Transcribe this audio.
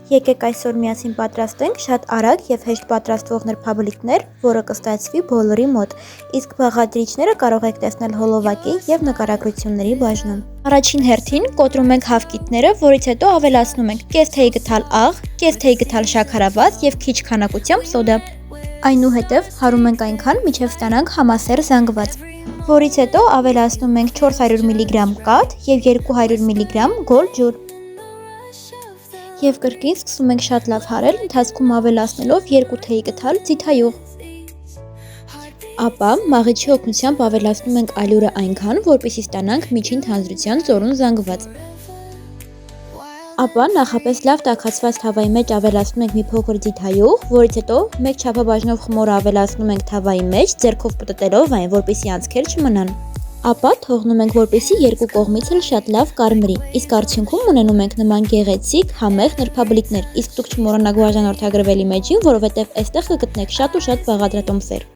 Եկեք այսօր միասին պատրաստենք շատ արագ և հեշտ պատրաստվող նրբաբլիթներ, որը կստացվի բոլորի մոտ, իսկ բաղադրիչները կարող եք տեսնել հոլովակի և նկարագրությունների բաժնում։ Առաջին հերթին կոտրում ենք հավկիթները, որից հետո ավելացնում ենք կես թեյ գթալ աղ, կես թեյ գթալ շաքարավազ և քիչ քանակությամբ սոդա։ Այնուհետև հարում ենք այնքան, մինչև ստանանք համասեռ զանգված, որից հետո ավելացնում ենք 400 մգ կաթ և 200 մգ գոլ ջուր։ Եվ կրկին սկսում ենք շատ լավ հարել, ընթացքում ավելացնելով 2 թեյ գթալ ձիթայուղ։ Ապա մաղիչի օգնությամբ ավելացնում ենք ալյուրը այնքան, որպեսզի ստանանք միջին թանձրության զորուն զանգված։ Ապա նախապես լավ տաքացված թավայի մեջ ավելացնում ենք մի փոքր ձիթայուղ, որից հետո մեկ չափաբաժնով խմորը ավելացնում ենք թավայի մեջ, ձեռքով պտտելով այն, որպեսզի անցքեր չմնան։ Ապա թողնում ենք, որպեսզի երկու կողմից էլ շատ լավ կարմրի, իսկ արդյունքում ունենում ենք նման գեղեցիկ, համեղ նրբաբլիթներ, իսկ դուք չմոռանաք բաժանորդագրվել իմեջին, որովհետև այստեղ կգտնեք շատ ու շատ բաղադրատոմսեր։